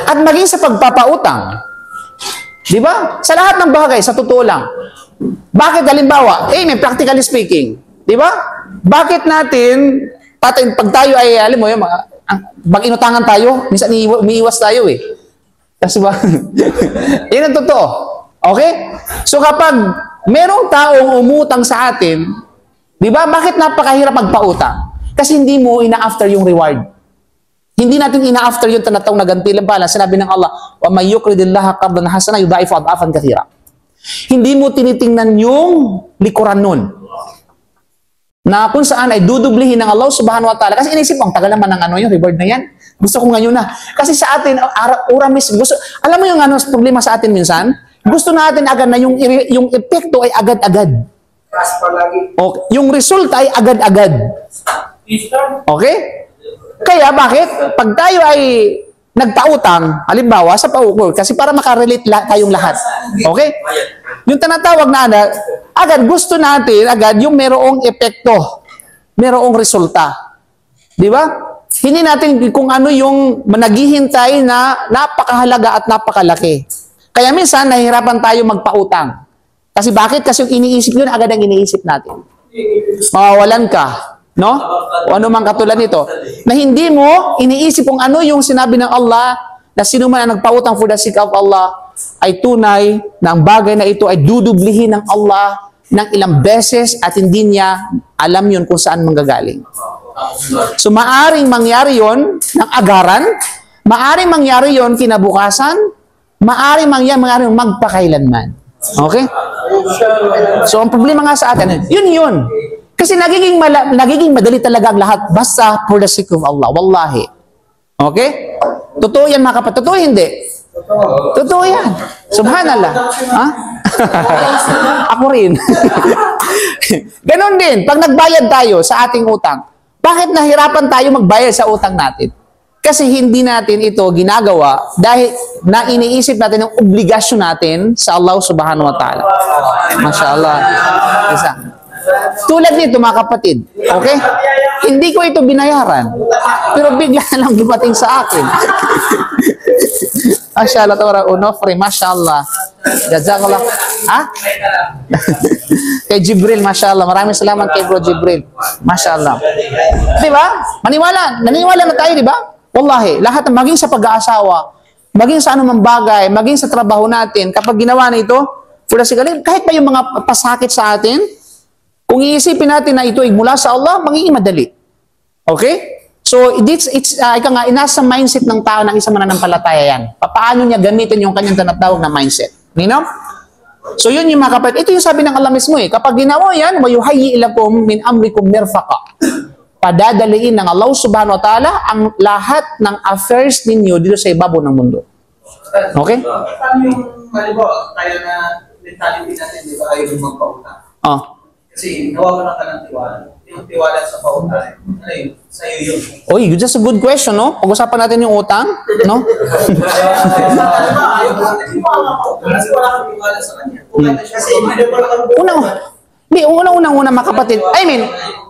At maging sa pagpapautang. Di ba? Sa lahat ng bagay, sa totoo lang. Bakit halimbawa? May practically speaking. Di ba? Bakit natin, pag tayo ay, alam mo yun, pag inutangan tayo, minsan umiiwas tayo eh. Kasi ba? Yan ang totoo. Okay? So kapag merong taong umutang sa atin, di ba? Bakit napakahirap magpautang? Kasi hindi mo ina-after yung reward. Hindi natin ina-after yung tinatawag na gantilang pala. Sinabi ng Allah, wa may yukridillaha qardan hasana yudaifu ad'afan kathira. Hindi mo tinitingnan yung likuran nun. Na kung saan ay dudublihin ng Allah subhanahu wa ta'ala. Kasi inisip mo, ang tagal naman ng yung reward na yan. Gusto ko ngayon na. Kasi sa atin, alam mo yung problema sa atin minsan? Gusto natin agad na yung epekto ay agad-agad. Okay. Yung resulta ay agad-agad. Okay? Kaya bakit? Pag tayo ay nagpautang, halimbawa sa paukol, kasi para makarelate tayong lahat. Okay? Yung tinatawag na agad gusto natin, agad yung merong epekto, merong resulta. Di ba? Hindi natin kung ano yung naghihintay na napakahalaga at napakalaki. Kaya minsan, nahihirapan tayo magpautang. Kasi bakit? Kasi yung iniisip yun, agad ang iniisip natin. Mawawalan ka. No? O ano mang katulad nito. Na hindi mo iniisip kung ano yung sinabi ng Allah na sino man ang nagpautang for the sake of Allah ay tunay na ang bagay na ito ay dudublihin ng Allah ng ilang beses at hindi niya alam yun kung saan manggagaling. So maaring mangyari yon ng agaran, maaring mangyari yon kinabukasan, maaring mangyari magpakailanman. Okay? So ang problema nga sa atin, yun. Kasi nagiging madali talaga ang lahat basta for the sake of Allah. Wallahi. Okay? Totoo yan mga kapatid. Totoo hindi? Totoo yan. Subhanallah. Ha? Ako rin. Ganon din. Pag nagbayad tayo sa ating utang, bakit nahirapan tayo magbayad sa utang natin? Kasi hindi natin ito ginagawa dahil na iniisip natin ang obligasyon natin sa Allah subhanahu wa ta'ala. Masya Allah. Isa. Tulad nito mga kapatid, okay? Hindi ko ito binayaran, pero bigla na lang dumating sa akin. Masya Allah, tawara unofre, Masya Allah. Jazakallah. Ha? Kay Jibril, Masya Allah. Maraming salamat kay Bro Jibril. Masya Allah. Di ba? Naniniwala na tayo, di ba? Wallahi, lahat maging sa pag-aasawa, maging sa anumang bagay, maging sa trabaho natin, kapag ginawa na ito, kahit pa yung mga pasakit sa atin, kung iisipin natin na ito ay mula sa Allah, magiging madali. Okay? So, inasa mindset ng tao ng isang mananampalataya yan. Paano niya gamitin yung kanyang tinatawag na mindset? Nino? So, yun yung mga kapatid. Ito yung sabi ng Allah mismo eh. Kapag ginawa yan, وَيُحَيِّ لَكُمْ مِنْ أَمْرِكُمْ مِرْفَقًا. Padadaliin ng Allah subhanahu wa ta'ala ang lahat ng affairs ninyo dito sa ibabaw ng mundo. Okay? Paano yung, halimbawa, tayo na mentality natin, di ba, ayaw yung magpautang? Oh. Kasi nawawalan ka ng tiwala. Yung tiwala sa pautang, ano yun? Sa'yo yun. Oy, just a good question, no? Pag-usapan natin yung utang, no? Kasi wala kang tiwala sa kanya. Kasi Unang-unang mga kapatid. I mean,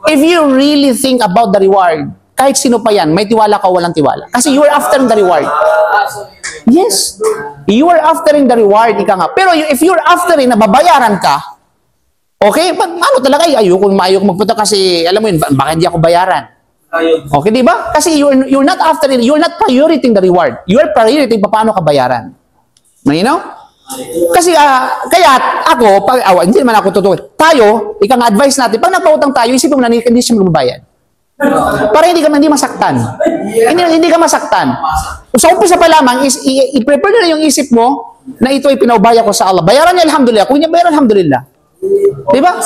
if you really think about the reward, kahit sino pa yan, may tiwala ka o walang tiwala. Kasi you are after the reward. Yes. You are after the reward, ika nga. Pero if you're after na babayaran ka, okay, ano talaga, ayoko magpunta kasi, alam mo yun, baka hindi ako bayaran. Okay, di ba? Kasi you're not after it, you're not prioritizing the reward. You are prioritizing paano ka bayaran. You know? Kasi, kaya ako, hindi naman ako totoo. Tayo, ikang advice natin, pag nagpautang tayo, isipin mo na hindi siya magbabayad. Para hindi masaktan. Hindi ka masaktan. Sa umpisa pa lamang, i-prepare na yung isip mo na ito ay pinaubaya ko sa Allah. Bayaran niya, alhamdulillah. Kung niya bayaran, alhamdulillah. Diba?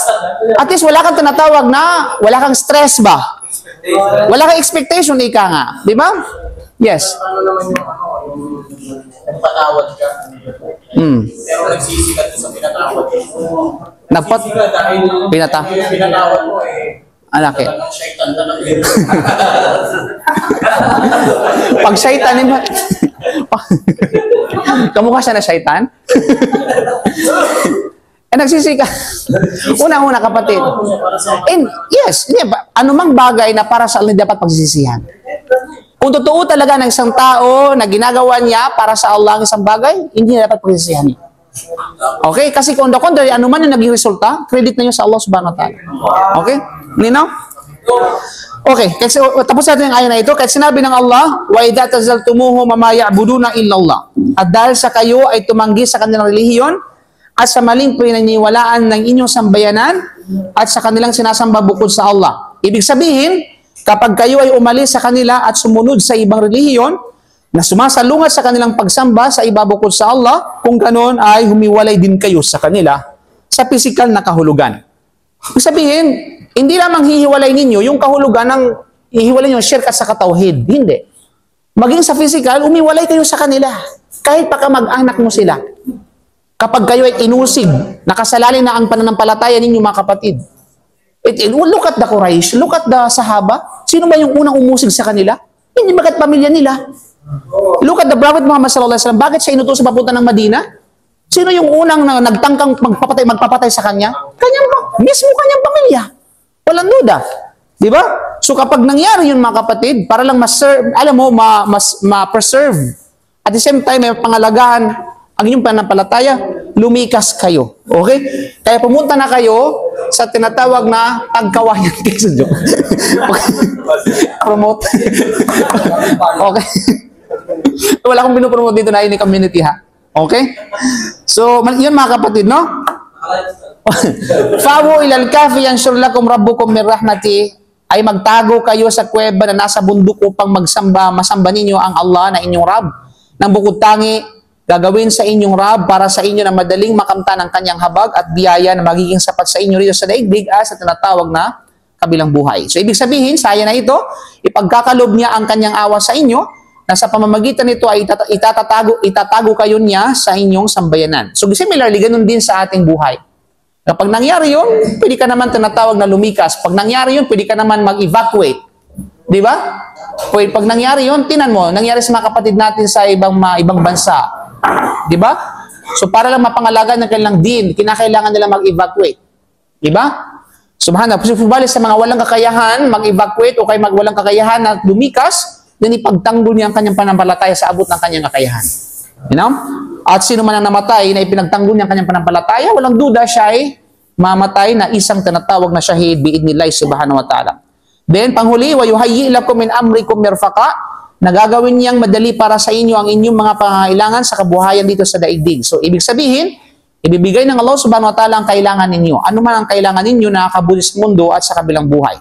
At least wala kang tinatawag na, wala kang stress ba? Wala kang expectation, ika nga. Diba? Yes. ano naman yung nagpatawad ka. Pero nagsisikat doon sa pinatawad mo. Pinatawad mo eh. Alaki. Talagang syaitan ka na. Pag syaitan, kamukha siya na syaitan? Nagsisika. Una-una kapatid. And yes, anumang bagay na para sa Allah dapat pagsisisihan. Kung totoo talaga ng isang tao na ginagawa niya para sa Allah ang isang bagay, hindi niya dapat pagsisisihan. Okay? Kasi kung contrary, anuman yung naging resulta, credit na yun sa Allah subhanahu wa ta'ala. Okay? Nino? Okay. Kasi, tapos natin yung ayah na ito. Kahit sinabi ng Allah, وَإِذَا تَزَلْتُمُوهُ مَمَا يَعْبُدُونَ إِلَّا اللَّهِ. At dahil sa kayo ay tumanggi sa kanilang relihiyon, at sa maling pinaniwalaan ng inyong sambayanan at sa kanilang sinasamba bukod sa Allah. Ibig sabihin, kapag kayo ay umalis sa kanila at sumunod sa ibang relihiyon na sumasalungat sa kanilang pagsamba sa iba bukod sa Allah, kung ganon ay humiwalay din kayo sa kanila sa pisikal na kahulugan. Ibig sabihin, hindi lamang hihiwalay ninyo yung kahulugan ng hihiwalay nyo shirk at sa katawhid. Hindi. Maging sa pisikal, umiwalay kayo sa kanila. Kahit pa mag-anak mo sila. Kapag kayo ay inusig, nakasalalin na ang pananampalataya ninyo mga kapatid. Look at the Quraysh, look at the Sahaba. Sino ba yung unang umusig sa kanila? Hindi bagat pamilya nila. Look at the Prophet Muhammad sallallahu alaihi wasallam. Bakit siya inutusan papunta ng Madina? Sino yung unang nagtangkang magpapatay sa kanya? Mismo kanyang pamilya. Walang duda. Di ba? So kapag nangyari yun mga kapatid, para lang ma-preserve. At the same time, may pangalagaan ang inyong pananampalataya, lumikas kayo. Okay? Kaya pumunta na kayo sa tinatawag na pagkawayan. Okay. Promote. Okay. Wala akong binupromote dito na ini community ha. Okay? So, yun mga kapatid, no? Fawu ilal kafi yanshur lakum rabbukum min rahmati, ay magtago kayo sa kuweba na nasa bundok upang masamba ninyo ang Allah na inyong Rab. Nang bukod tangi, gagawin sa inyong Rab para sa inyo na madaling makamtan ang kanyang habag at biyaya na magiging sapat sa inyo rito sa daigdig sa tinatawag na kabilang buhay. So, ibig sabihin, sa aya na ito, ipagkakalob niya ang kanyang awa sa inyo, na sa pamamagitan nito ay itatago kayo niya sa inyong sambayanan. So, similarly, ganun din sa ating buhay. Kapag nangyari yun, pwede ka naman tinatawag na lumikas. Pag nangyari yun, pwede ka naman mag-evacuate. Di ba? Pag nangyari yun, tinan mo, nangyari sa mga kapatid natin sa ibang bansa. Di ba? So, para lang mapangalagaan ng kanilang din, kinakailangan nila mag-evacuate. Di ba? Subhanallah. Subali sa mga walang kakayahan, mag-evacuate o kay walang kakayahan na lumikas, then ipagtanggol niya ang kanyang panampalataya sa abot ng kanyang kakayahan. You know? At sino man ang namatay na ipinagtanggol niya ang kanyang panampalataya, walang duda siya ay mamatay na isang tinatawag na shahid biidnillahi subhanahu wa ta'ala. Then, panghuli, wa yuhayyi lakum min amrikum mirfaqa, na gagawin niyang madali para sa inyo ang inyong mga pangangailangan sa kabuhayan dito sa daigdig. So, ibig sabihin, ibibigay ng Allah subhanahu wa ta'ala ang kailangan ninyo. Ano man ang kailangan ninyo na kabulis mundo at sa kabilang buhay.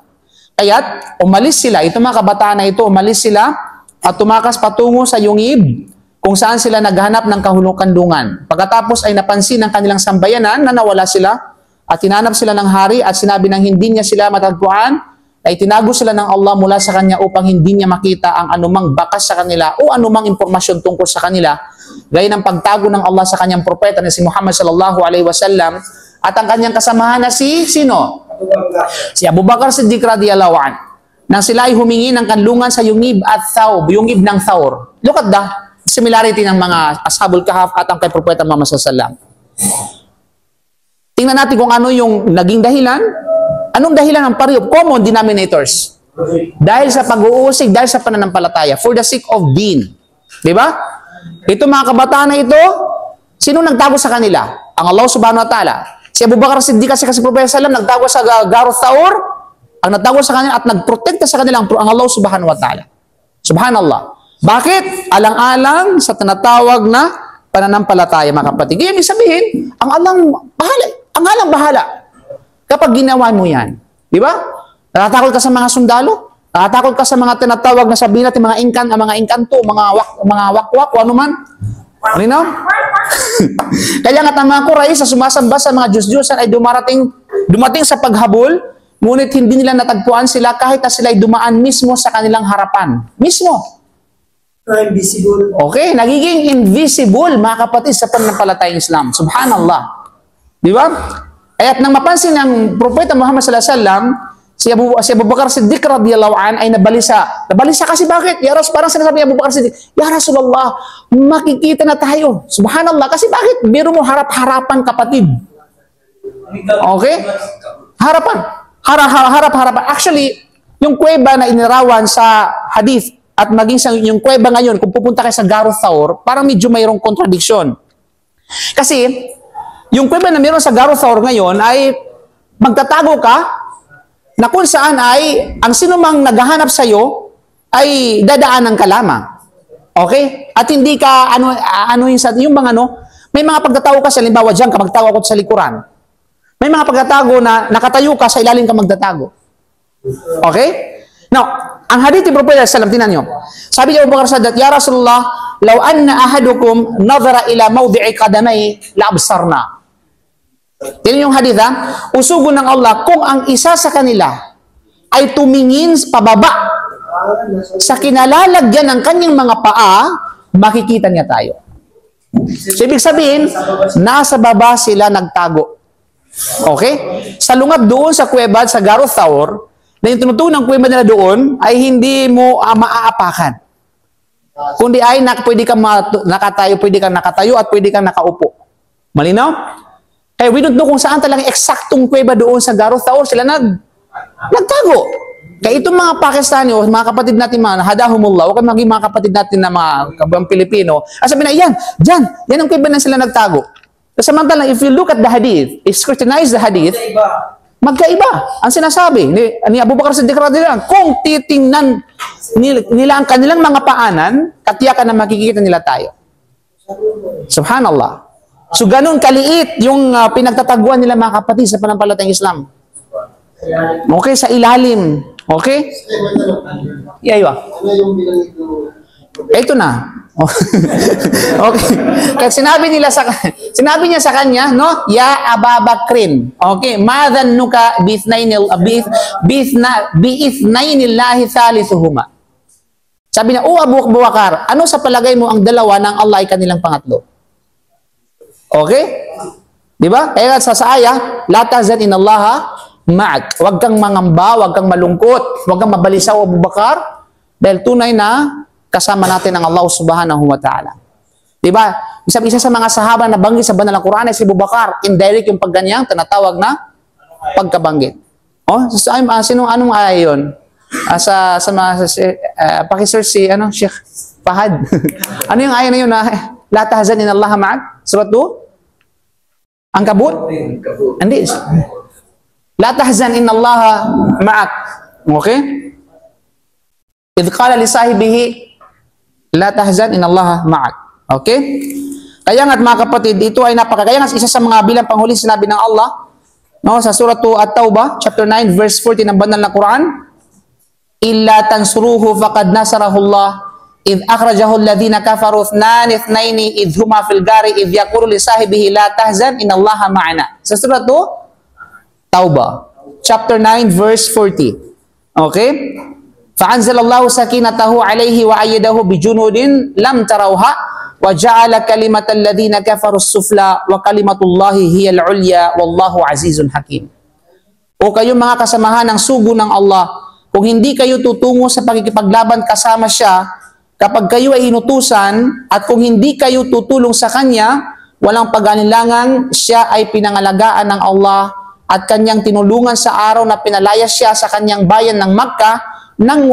Kaya't umalis sila, itong mga kabataan na ito, umalis sila at tumakas patungo sa Yungib, kung saan sila naghanap ng kahulukandungan. Pagkatapos ay napansin ng kanilang sambayanan na nawala sila at tinanap sila ng hari at sinabi ng hindi niya sila matagpuan, ay tinago sila ng Allah mula sa kanya upang hindi niya makita ang anumang bakas sa kanila o anumang impormasyon tungkol sa kanila, gaya ng pagtago ng Allah sa kanyang propeta na si Muhammad sallallahu alaihi wasallam at ang kanyang kasamahan na sino? Si Abu Bakar Siddiq radiyallahu anhu. Nang sila ay humingi ng kanlungan sa Yungib at Thawb, Yungib ng Thawr. Look at the similarity ng mga Ashabul Kahf at ang kay Propeta Muhammad sallallahu alaihi wasallam. Tingnan natin kung ano yung naging dahilan. Anong dahilan ng pareho? Common denominators. Dahil sa pag-uusig, dahil sa pananampalataya, for the sake of deen. Diba? Ito mga kabataan na ito, sino nagtago sa kanila? Ang Allah subhanahu wa ta'ala. Si Abu Bakar Siddiq kasi Propeta sallam nagtago sa Garut Thawr, ang nagtago sa kanila at nagprotekta sa kanila ang Allah subhanahu wa ta'ala. Subhanallah. Bakit? Alang-alang sa tinatawag na pananampalataya mga kapatid. Ibig sabihin, ang alang bahala. Kapag ginawa mo yan. Di ba? Natatakot ka sa mga sundalo? Natatakot ka sa mga tinatawag na sabihin natin mga inkanto, mga wakwak, o ano man? You know? Kaya nga ang mga Quraysh sa sumasamba sa mga Diyos-Diyosan ay dumating sa paghabol, ngunit hindi nila natagpuan sila kahit na sila ay dumaan mismo sa kanilang harapan. Mismo. Invisible. Okay, nagiging invisible mga kapatid sa pananampalatayang Islam. Subhanallah. Di ba? At nang mapansin ng Propeta Muhammad sallallahu alaihi wasallam, si Abu Bakar Siddiq radiyallahu an ay nabalisa. Nabalisa kasi bakit? Ya Rasul, parang sinasabi ni Abu Bakar Siddiq, Ya Rasulullah, makikita na tayo. Subhanallah. Kasi bakit? Biro mo harap-harapan kapatid. Okay? Harapan. Harap-harapan. Actually, yung kuweba na inirawan sa hadith at maging sa yung kuweba ngayon, kung pupunta kayo sa Garut Thawr, parang medyo mayroong contradiction. Kasi, yung kuweba na mayroon sa Garut Thawr ngayon ay magtatago ka na kung saan ay ang sinumang naghahanap sa iyo ay dadaanan ka lamang. Okay? At hindi ka yung mga may mga pagtatago ka sa halimbawa diyan ka magtago ako sa likuran. May mga pagtatago na nakatayo ka sa ilalim ka magtatago. Okay? Now, ang hadith ni Propeta sallallahu alaihi wasallam, tingnan niyo. Sabi ni Abu Bakar Siddiq, Ya Rasulullah, law anna ahadukum nadhara ila mawdi'i qadamai la absarna. Tingnan yung hadith ha. Usugon ng Allah kung ang isa sa kanila ay tumingin pababa sa kinalalagyan ng kanyang mga paa, makikita niya tayo. So, ibig sabihin, nasa baba sila nagtago. Okay? Sa lungab doon sa kuweba, sa Garut Thawr, na yung tinutunan ng kuweba nila doon ay hindi mo maaapakan. Kundi ay pwede kang nakatayo at pwede kang nakaupo. Malinaw? Kaya we don't know kung saan talagang eksaktong kuweba doon sa Garut Thaur sila nagtago. Kaya itong mga Pakistani o mga kapatid natin mga hadahumullah, o maging mga kapatid natin na mga kabang Pilipino, sabi na, yan ang kuweba na sila nagtago. Samantalang, if you look at the hadith, if scrutinize the hadith, magkaiba. Ang sinasabi ni Abu Bakar Siddiq radhiyallahu anhu, kung titingnan nila ang kanilang mga paanan, katiyakan na makikita nila tayo. Subhanallah. So, ganun kaliit yung pinagtataguan nila mga kapatid sa panampalatayang Islam. Okay, sa ilalim. Okay? Iya. Ano yung binanggit mo? Ito na. Okay. Kaya sinabi niya sa kanya, no? Ya Aba Bakrin. Okay, madhannuka bi'ithnainillahi thalithuhuma. Sabi niya, Abu Bakar, ano sa palagay mo ang dalawa ng Allah ay kanilang pangatlo? Okay? Di ba? Kaya sa aya, la tahzan innallaha ma'ak. Huwag kang mangamba, huwag kang malungkot, huwag kang mabalisaw, Abu Bakar, dahil tunay na kasama natin ang Allah subhanahu wa ta'ala. Diba? Isa sa mga sahaba na banggit sa banal na Quran ay si Abu Bakar. Indirect yung pagganyang, tinatawag na pagkabanggit. Oh, anong aya yun? Pakisearch si Sheikh Fahad. Ano yung aya na yun na la tahzan inallaha ma'ak? Surat 2? Ankabut? Hindi. La tahzan inallaha ma'ak. Okay? Idh qala li sahibihi la tahzan inallaha ma'ak. Okay? Kaya nga't mga kapatid, ito ay kaya nga isa sa mga bilang panghuli sinabi ng Allah, no, sa surah At-Taubah, chapter 9, verse 40 ng banal na Quran, illa tansuruhu faqad nasarahullah idh akhrajahu alladhina kafaru ithnaini idh huma fil gari idh yaqulu li sahibihi la tahzan inallaha ma'ana. Sa surah Taubah, chapter 9, verse 40. Okay? Fa'anzalallahu sakinatahu alayhi wa ayyadahu bijunudin lam tarawha wa ja'ala kalimatal ladhina kafaru as-sufla wa kalimatullahi hiyal ulya wallahu azizun hakim. O kayong mga kasamahan ng sugo ng Allah, kung hindi kayo tutungo sa pagkikipaglaban kasama siya, kapag kayo ay inutusan, at kung hindi kayo tutulong sa Kanya, walang pag-anilangan, siya ay pinangalagaan ng Allah at Kanyang tinulungan sa araw na pinalaya siya sa Kanyang bayan ng Makkah ng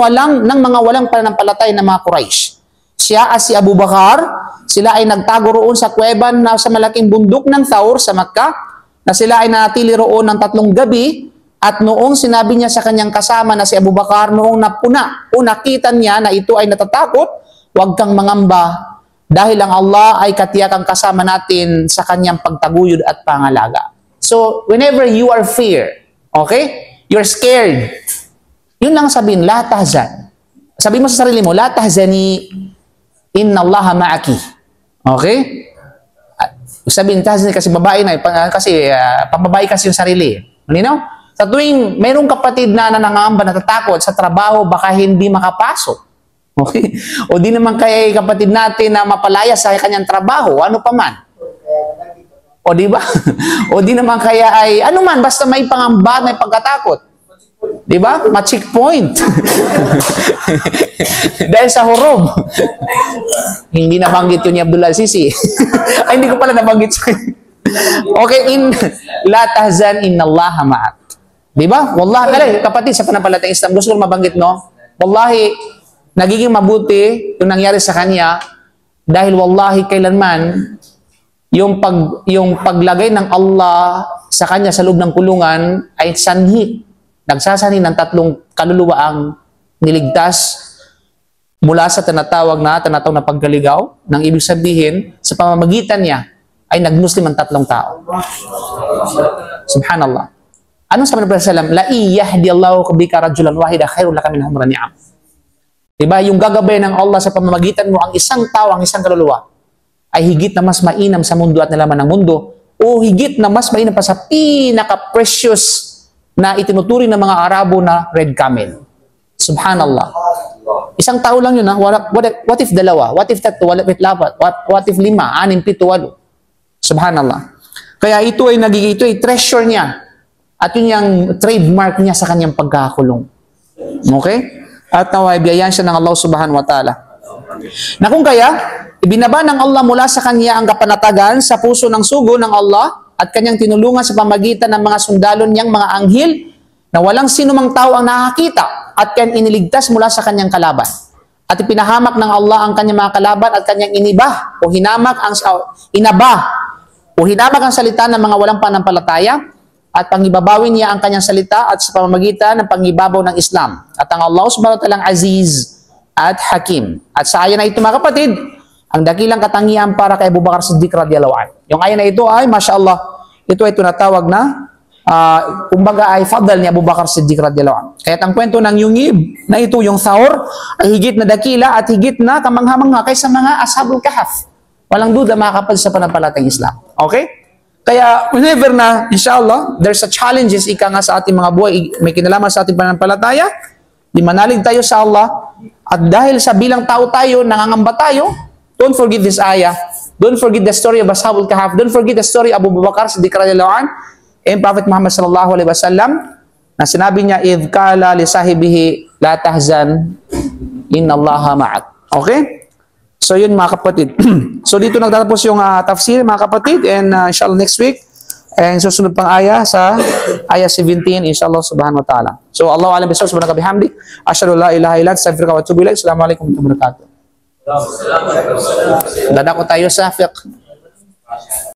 mga walang pananampalatay na mga Quraysh. Siya at si Abu Bakar, sila ay nagtago roon sa kuweba na sa malaking bundok ng Thaur sa Makkah, na sila ay nanatili roon ng 3 gabi, at noong sinabi niya sa kanyang kasama na si Abu Bakar, noong nakita niya na ito ay natatakot, huwag kang mangamba, dahil ang Allah ay katiyakang kasama natin sa kanyang pagtaguyod at pangalaga. So, whenever you are fear, okay? You're scared. Yun lang sabihin, la tahzan. Sabi mo sa sarili mo, la tahzani, innallaha ma'aki. Okay? Sabihin, tahzani kasi babae na, pababae kasi yung sarili. Malinaw? Sa tuwing mayroong kapatid na nangangamba, natatakot sa trabaho, baka hindi makapasok. Okay? O di naman kaya kapatid natin na mapalaya sa kanyang trabaho, ano pa man. O di ba? O di naman kaya ay, ano man, basta may pangamba, may pagkatakot. Di ba? Ma-checkpoint. Dahil sa hurob. Hindi nabanggit yun ni Abdullah Sisi. Ay, hindi ko pala nabanggit sa okay, la tahzan innallaha ma'ak. Di ba? Wallahi, kapatid, sa panampalatayang Islam, gusto ko mabanggit, no? Wallahi, nagiging mabuti yung nangyari sa kanya dahil wallahi, kailanman, yung paglagay ng Allah sa kanya sa loob ng kulungan ay sanhi. Nagsasanhi ng 3 kaluluwa ang niligtas mula sa tinatawag na pagkaligaw, nang ibig sabihin, sa pamamagitan niya, ay nagmuslim ang 3 tao. Subhanallah. Ano sabi ng Prophet sallam? La iyahdiyallahu bika rajulan wahida khairul laka min humran ni'am. Diba? Yung gagabay ng Allah sa pamamagitan mo ang isang tao, ang isang kaluluwa, ay higit na mas mainam sa mundo at nalaman ng mundo, o higit na mas mainam pa sa pinaka-precious na itinuturing ng mga Arabo na red camel. Subhanallah. Isang tao lang yun, ha? What if dalawa? What if tatlo? What if 5? 6, 7, 8? Subhanallah. Kaya ito ay treasure niya. At yun yung trademark niya sa kanyang pagkakakulong. Okay? At naway, biyayan siya ng Allah subhanahu wa ta'ala. Na kung kaya, ibinaba ng Allah mula sa kanya ang kapanatagan sa puso ng sugo ng Allah at kanyang tinulungan sa pamagitan ng mga sundalo niyang mga anghel na walang sino mang tao ang nakakita at kanyang iniligtas mula sa kanyang kalaban. At ipinahamak ng Allah ang kanyang mga kalaban at kanyang inaba o hinamak ang salita ng mga walang panampalataya at pangibabawin niya ang kanyang salita at sa pamamagitan ng pangibabaw ng Islam. At ang Allah subhanahu wa ta'ala Aziz at Hakim. At sa aya na ito mga kapatid, ang dakilang katangian para kay Abu Bakar Siddiq radhiyallahu anhu. Yung aya na ito ay, mashallah, ito ay tinatawag na kumbaga ay fadal ni Abu Bakar Siddiq radhiyallahu anhu. Kaya ang kwento ng yungib na ito, yung Thawr, ay higit na dakila at higit na kamangha-mangha kaysa mga Ashabul Kahf. Walang duda mga kapatid sa panampalatayang Islam. Okay? Kaya whenever na, inshallah, there's a challenges ika nga sa ating mga buhay, may kinalaman sa ating pananampalataya, di manalig tayo sa Allah, at dahil sa bilang tao tayo, nangangamba tayo, don't forget this ayah, don't forget the story of Ashabul Kahf, don't forget the story of Abu Bakar Siddiq radhiyallahu anhu, and Prophet Muhammad sallallahu alaihi wasallam, na sinabi niya, idh qala li sahibihi, la tahzan, innallaha ma'ak. Okay? So yun mga kapatid. So dito nagtatapos yung tafsir mga kapatid, and inshallah next week and susunod pang aya sa aya 17 inshallah subhanahu wa ta'ala. So Allahu a'lam bisawab, subhanaka bihamdik, asyhadu an la ilaha illa anta, astaghfiruka wa atubu ilaik. Assalamualaikum warahmatullahi wabarakatuh. Dadako tayo sa fiqh.